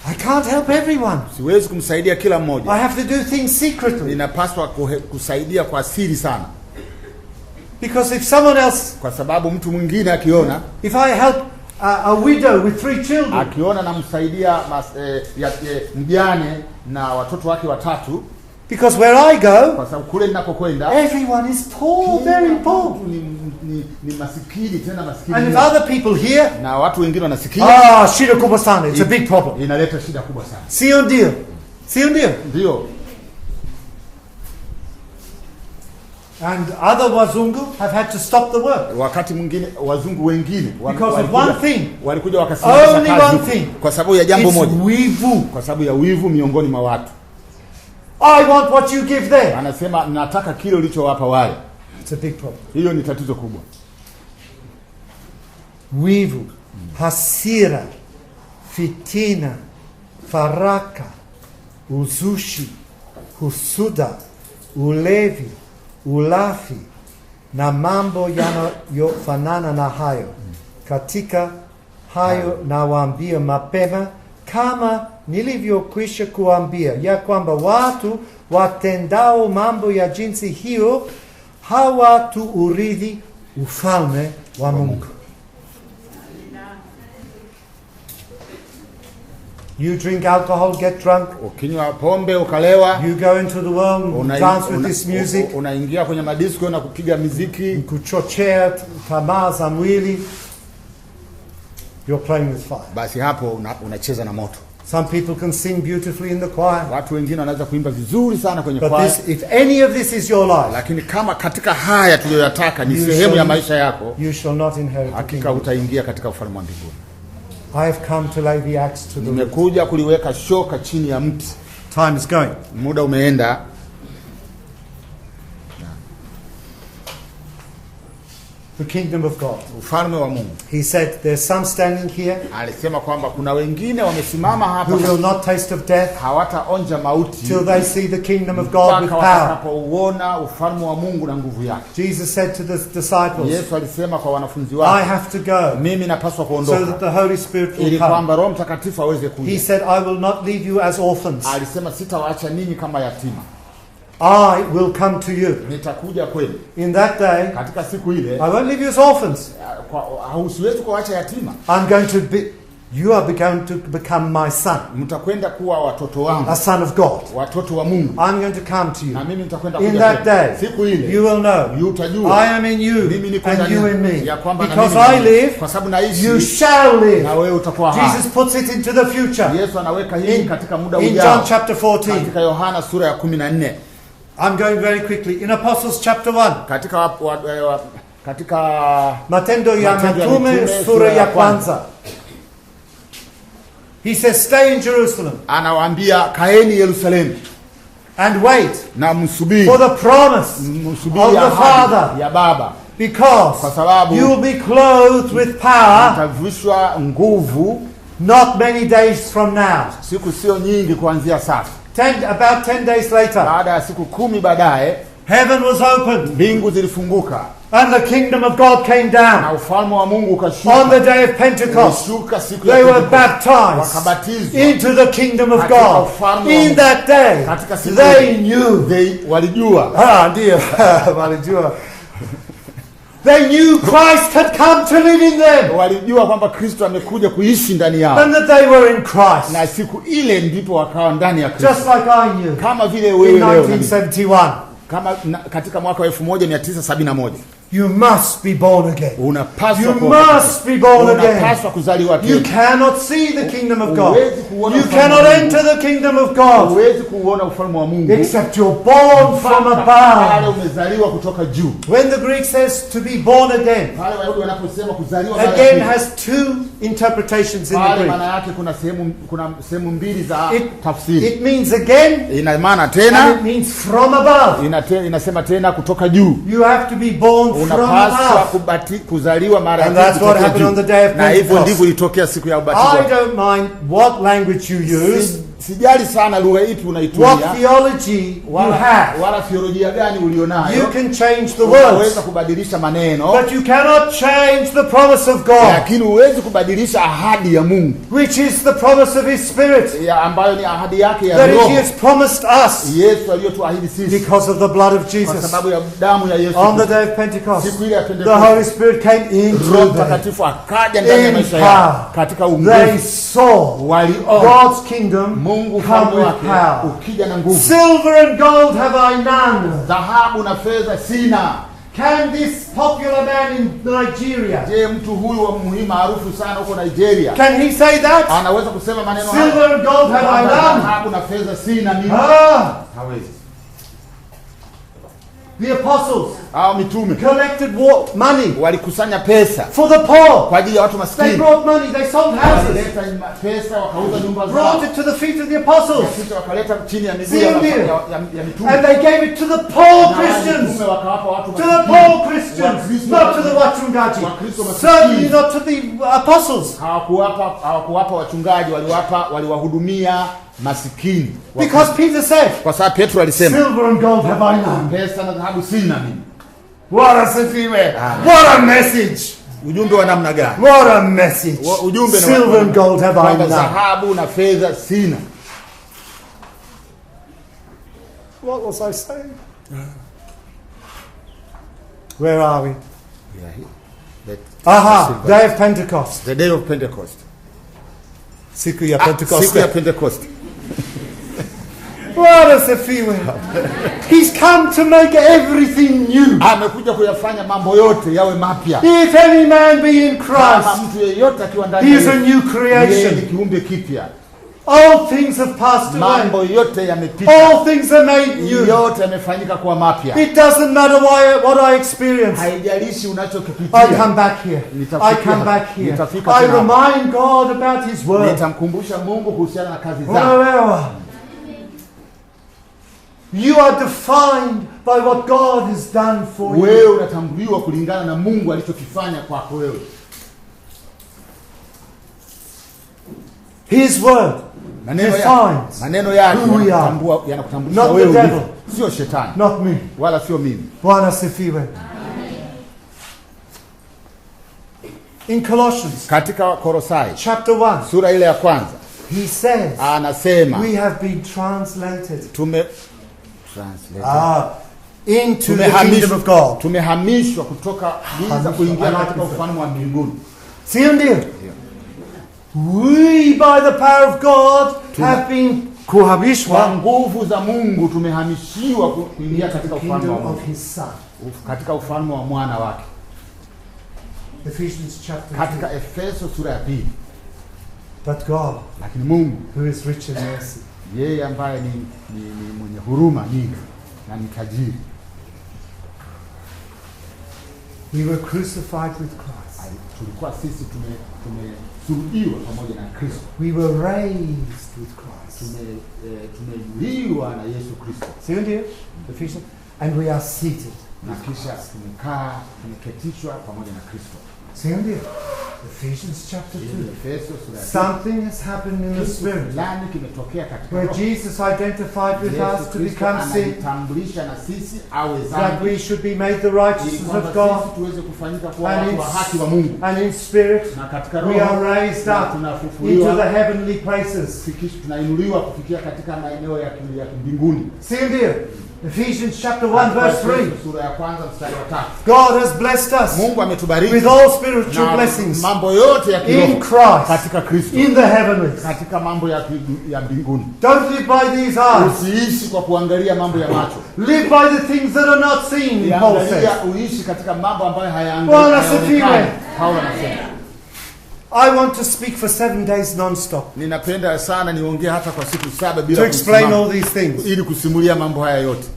I can't help everyone. Siwezi kumsaidia kila mmoja. I have to do things secretly. Ninapaswa kusaidia kwa siri sana. Because if someone else, kwa sababu mtu mwingine akiona, if I help a widow with 3 children, akiona namsaidia mjane na watoto wake 3, because where I go, kwa sababu kule ninapokwenda, everyone is poor, very poor. Ni masikini, tena masikini. And if other people here, na watu wengine wanasikia, shida kubwa sana, it's a big problem. Inaleta shida kubwa sana. Sio ndio? Sio ndio? Ndio. And other wazungu have had to stop the work. Wakati mwingine wazungu wengine because of one thing, walikuja wakasimamisha kazi kwa sababu ya jambo moja, wivu. Kwa sababu ya wivu miongoni mwa watu. I want what you give there. Anasema nataka kile ulichowapa wale. It's a big problem. Hiyo ni tatizo kubwa. Wivu, hasira, fitina, faraka, uzushi, husuda, ulevi, ulafi na mambo yanayofanana na hayo. Katika hayo nawaambia mapema, kama nilivyokwisha kuambia, ya kwamba watu watendao mambo ya jinsi hiyo hawataurithi ufalme wa Mungu. You drink alcohol, get drunk. Ukinywa pombe ukalewa. You go into the world, dance with this music. Unaingia kwenye madisco na kupiga muziki. Kuchochea tamaa za mwili. You're playing with fire. Basi hapo unacheza na moto. Some people can sing beautifully in the choir. Watu wengine wanaweza kuimba vizuri sana kwenye choir. But if any of this is your life, lakini kama katika haya tuliyoyataka ni sehemu ya maisha yako, you shall not inherit. Hakika utaingia katika ufalme wa mbinguni. I have come to lay the axe to the root. Nimekuja kuliweka shoka chini ya mti. Time is going. Muda umeenda. The kingdom of God. Ufalme wa Mungu. He said there's some standing here. Alisema kwamba kuna wengine wamesimama hapa who will not taste of death. Hawataonja mauti till they see the kingdom of God with power. Watakapouona ufalme wa Mungu na nguvu yake. Jesus said to the disciples, Yesu alisema kwa wanafunzi wake, I have to go. Mimi napaswa kuondoka. So that the Holy Spirit will come. Ili kwamba Roho Mtakatifu aweze kuja. He said, I will not leave you as orphans. Alisema sitawaacha ninyi kama yatima. I will come to you. Nitakuja kwenu. In that day, katika siku ile, I won't leave you as orphans. Hausiwezi kuacha yatima. You are going to become my son. Mtakwenda kuwa watoto wangu. A son of God. Watoto wa Mungu. I'm going to come to you. Na mimi nitakwenda in that day, siku ile, you will know. Utajua. I am in you and you in me. Because I live, kwa sababu naishi, you shall live. Na wewe utakuwa hai. Jesus puts it into the future. Yesu anaweka hili katika muda ujao. In John chapter 14. Katika Yohana sura ya 14. I'm going very quickly. In Apostles chapter 1. Katika Matendo ya Mitume sura ya kwanza. He says, stay in Jerusalem anawaambia kaeni Yerusalemu and wait na msubiri for the promise of the Father, ya Baba, because kwa sababu you will be clothed with power mtavishwa nguvu not many days from now. siku sio nyingi kuanzia sasa. About 10 days later, Baada ya siku 10 baadaye, heaven was opened mbingu zilifunguka and the kingdom of God came na down. ufalme wa Mungu ukashuka. On the day of Pentecost, Ulishuka siku ya they were Pentecost. baptized Wakabatizwa into the kingdom of katika God. ufalme wa In Mungu. that day, Katika siku they ile, knew. walijua Ndio. Walijua. They knew Christ had come to live in them, walijua kwamba Kristo amekuja kuishi ndani yao, and that they were in Christ. na siku ile ndipo wakawa ndani ya Kristo, Just like I knew kama vile in wewe leo na mimi. 1971. Katika mwaka wa 1971 You must be born again. unapaswa You kuwa must be born again. unapaswa kuzaliwa You tena. cannot see the kingdom of God. Huwezi kuona You ufalme cannot wa Mungu. enter the kingdom of God Huwezi kuona ufalme wa Mungu except you're born from pale above. umezaliwa kutoka juu. When the Greek says to be born again, Pale Wayahudi wanaposema kuzaliwa mara ya again pili, has two interpretations in the pale Greek. maana yake kuna sehemu mbili za tafsiri. It means again, Ina maana and tena, it means from above. inasema tena kutoka juu. You have to be born from Unapaswa above. kuzaliwa mara ya And pili that's what kutoka happened on the day juu. of Na hivyo Pentecost. ndivyo ilitokea siku ya I ubatizo. don't mind what language you use, Sijali sana lugha ipi unaitumia, what theology you have. wala theolojia gani ulionayo. You can change the Unaweza words, kubadilisha maneno, but you cannot change the promise of God, lakini huwezi kubadilisha ahadi ya Mungu, which is the promise of His Spirit, ambayo ni ahadi yake ya that Roho. He has promised us Yesu aliyotuahidi sisi because of the blood of kwa Jesus. sababu ya damu ya Yesu. On the day of Pentecost, Siku ile ya the Pentecost, Holy Spirit came into Roho them. Mtakatifu akaja ndani ya In maisha power. yao katika They unguvu. saw Waliona God's kingdom Mungu come ufalme with wake power. ukija na nguvu. Silver and gold have I none. Dhahabu na fedha sina. Can this popular man in Nigeria, Je, mtu huyu wa muhimu maarufu sana huko Nigeria can he say that? anaweza kusema maneno haya? Silver and gold have I none. Dhahabu na fedha sina mimi. Hawezi. The apostles Hao mitume collected money walikusanya pesa for the poor. kwa ajili ya watu They maskini. brought money, they sold houses, Walileta pesa, wakauza nyumba brought zao, it to the feet of the apostles, kisha wakaleta chini ya miguu See, ya mitume. and they gave it to the poor Na wale Christians. mitume wakawapa watu To the maskini. poor Christians, not to the wachungaji. Certainly not to the apostles. Hawakuwapa wachungaji, waliwahudumia masikini. Because Peter said, Kwa sababu Petro alisema, silver and gold have I none. pesa na dhahabu sina mimi. What a sifiwe. What a message. Ujumbe wa namna gani? What a message. Ujumbe Silver and gold have I kwamba none. dhahabu na fedha sina. What was I saying? Where are we? Aha, day of Pentecost. The day of Pentecost. Siku ya Pentecost. Siku ya Pentecost. What a sifiwe. He's come to make everything new. Amekuja kuyafanya mambo yote yawe mapya. If any man be in Kama Christ, mtu yeyote akiwa ndani he ya is a Yesu, new yeye ni creation. kiumbe kipya. All things have passed away. Mambo yote yamepita. All things are made new. Yote yamefanyika kuwa mapya. It doesn't matter what I experience. Haijalishi I unachokipitia. come back here. I come back here. Nitafika I tena. remind God about His word. Nitamkumbusha Mungu kuhusiana na kazi zake. Wherever. You are defined by what God has done for Wewe you. unatambuliwa kulingana na Mungu alichokifanya kwako wewe. His word defines Maneno yake who we are. yanakutambulisha Not the wewe devil. ulivyo. Sio shetani Not me. wala sio mimi. Bwana sifiwe. In Colossians Katika Kolosai chapter 1, sura ile ya kwanza he says, anasema we have been translated into the kingdom of God. tumehamishwa kutoka giza kuingia katika ufalme wa mbinguni. Sio ndio? We by the power of God have been Kwa kuhamishwa nguvu za Mungu tumehamishiwa kuingia katika ufalme wa kingdom Mungu, of His Son. katika ufalme wa mwana wake. Ephesians chapter 2. Katika Efeso sura ya 2. But God, Lakini Mungu who is rich in mercy, yeye ambaye ni mwenye huruma nyingi na ni tajiri, we were crucified with Christ. tulikuwa sisi tumesulubiwa pamoja na Kristo. We were raised with Christ. Tumeinuliwa na Yesu Kristo. See you, Ephesians? And we are seated. Na kisha tumeketishwa pamoja na Kristo. See you, Ephesians chapter 2. Efeso sura 2. Something has happened in the Spirit. Fulani kimetokea katika Where roho. Jesus identified with us to become sin. Anatambulisha na sisi awe That dhambi. we should be made the righteousness of God. Sisi tuweze kufanyika kuwa watu wa haki wa Mungu. And in spirit, Na katika roho we are raised up into the heavenly places. Tunainuliwa kufikia katika maeneo ya mbinguni. See you, Ephesians chapter 1 verse 3. Sura ya kwanza mstari wa 3. God has blessed us Mungu ametubariki with all spiritual blessings mambo yote ya kiroho in Christ, katika Kristo, in the heavenlies. katika mambo ya mbinguni. Don't live by these eyes. Usiishi kwa kuangalia mambo ya macho. Live by the things that are not seen, Paul says. Uishi katika mambo ambayo Bwana asifiwe. Paulo anasema. I want to speak for 7 days non-stop. Ninapenda sana niongee hata kwa siku 7 bila to explain all these things. Ili kusimulia mambo haya yote.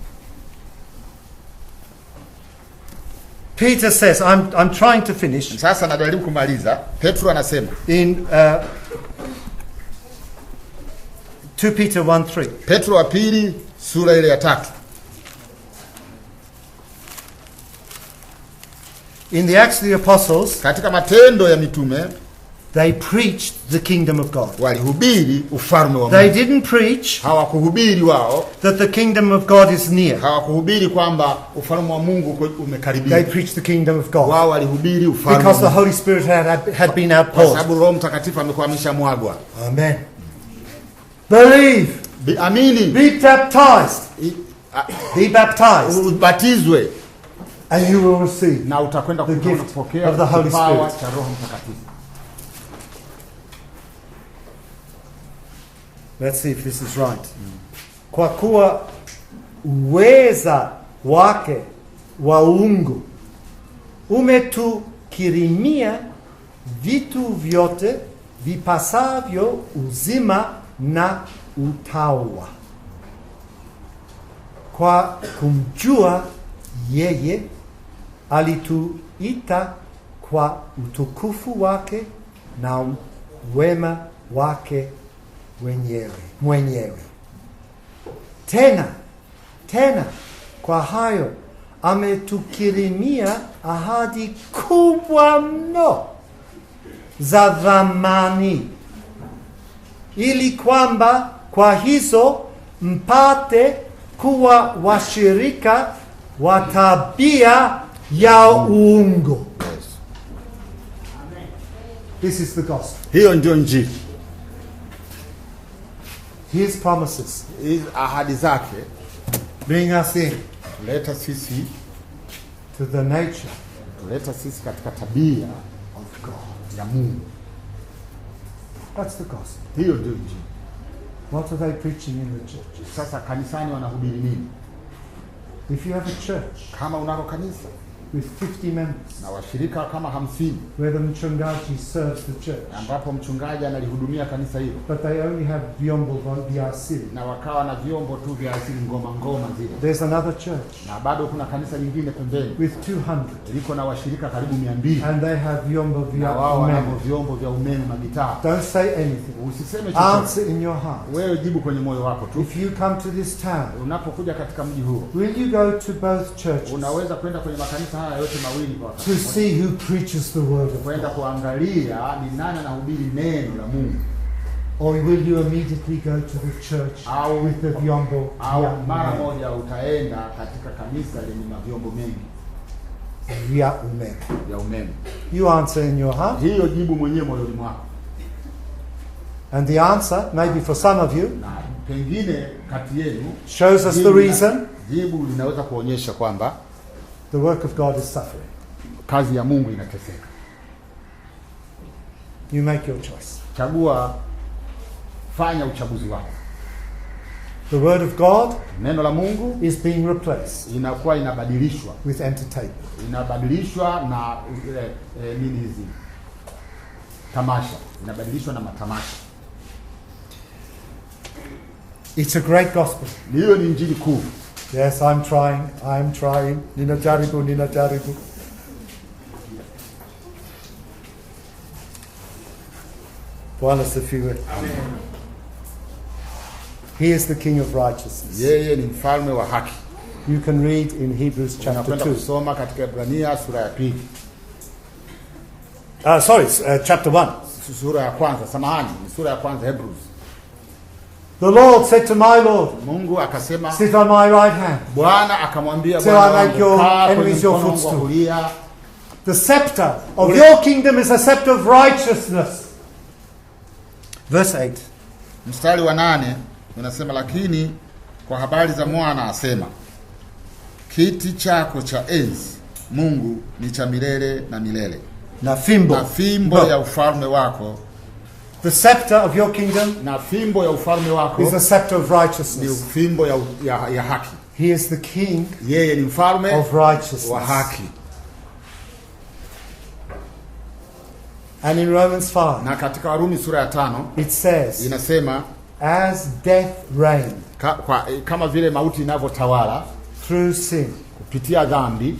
Peter says, I'm trying to finish. Sasa najaribu kumaliza. Petro anasema in 2 Peter 1:3. Petro wa pili sura ile ya 3. In the Acts of the Apostles, katika matendo ya mitume, they preached the kingdom of God. Walihubiri ufalme wa Mungu. They didn't preach hawakuhubiri wao that the kingdom of God is near. Hawakuhubiri kwamba ufalme wa Mungu umekaribia. They preached the kingdom of God. Wao walihubiri ufalme because the Holy Spirit had been outpoured. Kwa sababu Roho Mtakatifu amekuwa ameshamwagwa. Amen. Believe. Amini. Be baptized. Be baptized. Ubatizwe. And you will receive na utakwenda kupokea kipawa cha Roho Mtakatifu. Let's see if this is right. Kwa kuwa uweza wake wa uungu umetukirimia vitu vyote vipasavyo uzima na utawa, kwa kumjua yeye alituita kwa utukufu wake na wema wake mwenyewe. Tena kwa hayo ametukirimia ahadi kubwa mno za thamani, ili kwamba kwa hizo mpate kuwa washirika wa tabia ya uungu. This is the gospel. Hiyo ndio Injili. His promises. Ahadi zake. Bring us in. Tuleta sisi to the nature. Tuleta sisi katika tabia of God. Ya Mungu. That's the gospel. Hiyo ndio Injili. What are they preaching in the church? Sasa kanisani wanahubiri nini? If you have a church, kama unalo kanisa with 50 members, na washirika kama 50, where the mchungaji serves the church, ambapo mchungaji analihudumia kanisa hilo, but they only have vyombo vya asili, na wakawa na vyombo tu vya asili, ngoma zile. There's another church, na bado kuna kanisa lingine pembeni, with 200, liko na washirika karibu 200, and they have vyombo vya vyombo vya umeme, magitaa. Don't say anything. Usiseme chochote. Answer in your heart. Wewe jibu kwenye moyo wako tu. If you come to this town, unapokuja katika mji huo, will you go to both churches? Unaweza kwenda kwenye makanisa haya yote mawili kwa to see who preaches the word of God. Kwenda kuangalia ni nani anahubiri neno la Mungu. Or will you immediately go to the church with the vyombo? Au mara moja utaenda katika kanisa lenye mavyombo mengi vya umeme. You answer in your heart. Hiyo jibu mwenyewe moyoni mwako. And the answer, maybe for some of you, na pengine kati yenu, shows us the reason. Jibu linaweza kuonyesha kwamba the work of God is suffering. Kazi ya Mungu inateseka. You make your choice. Chagua, fanya uchaguzi wako. The word of God, neno la Mungu, is being replaced. Inakuwa inabadilishwa with entertainment. Inabadilishwa na nini hizi? Tamasha. Inabadilishwa na matamasha. It's a great gospel. Hiyo ni injili kuu. Yes, I'm trying. Ninajaribu. Bwana asifiwe. Amen. He is the King of righteousness. Yeye ni mfalme wa haki. You can read in Hebrews chapter Unakwenda 2. kusoma katika Ibrania sura ya pili. Chapter 1. Sura ya kwanza, samahani, ni sura ya kwanza Hebrews. The Lord said to my Lord, Mungu akasema, sit on my right hand, Bwana akamwambia till Bwana I make your wangu, kaa kwenye enemies your mkono wangu wa footstool. kulia. The scepter of your kingdom is a scepter of righteousness. Verse 8. Mstari wa 8 unasema, lakini kwa habari za mwana asema, kiti chako cha enzi Mungu ni cha milele na milele, Na fimbo ya ufalme wako, the scepter of your kingdom na fimbo ya ufalme wako is a scepter of ni righteousness. fimbo ya haki. He is the king Yeye ni mfalme of righteousness. wa haki. And in Romans 5, Na katika Warumi sura ya 5 it says, inasema as death reigned kama vile mauti inavyotawala through sin, kupitia dhambi,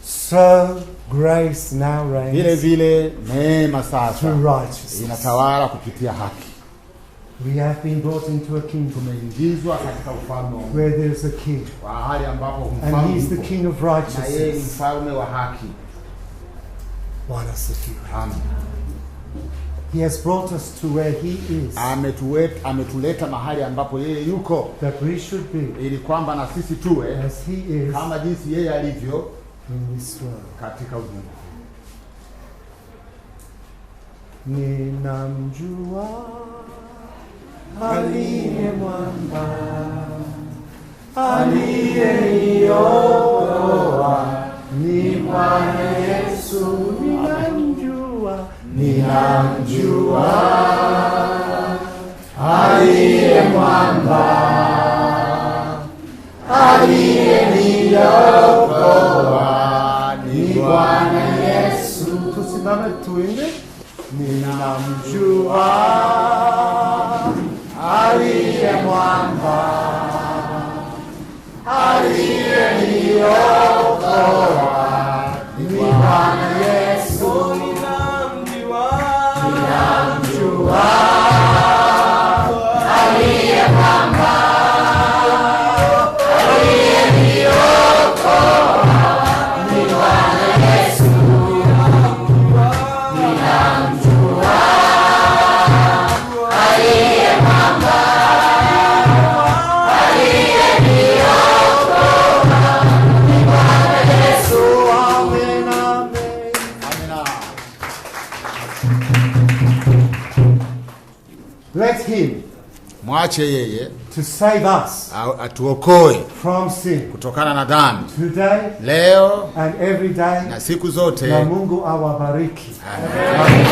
so grace now vile reigns vile neema sasa through righteousness. inatawala kupitia haki. We have been brought into a kingdom Tumeingizwa katika ufalme wa Mungu, where there is a king, mahali ambapo and mfalme he is the yupo, king of na yeye ni righteousness. mfalme wa haki. Bwana asifiwe. Amen. He has brought us to where he is, Ametuleta mahali ambapo yeye yuko, that we should be ili kwamba na sisi tuwe as he is kama jinsi yeye alivyo in this world. katika ulimwengu. Ninamjua aliye mwamba, aliyeniokoa ni Bwana Yesu. Ninamjua aliye mwamba, aliyeniokoa ni Bwana Yesu. Tusimame tuimbe. Ninamjua aliye mwamba, aliyeniokoa ni Bwana Yesu. Ninamjua aliye mwamba, aliyeniokoa ni Bwana Yesu. Ninamjua aliye mwamba, aliyeniokoa ni Bwana Yesu. Amen, amen. Amina. Let him Mwache yeye to save us atuokoe from sin kutokana na dhambi today leo and every day. na siku zote. Na Mungu awabariki. Amen.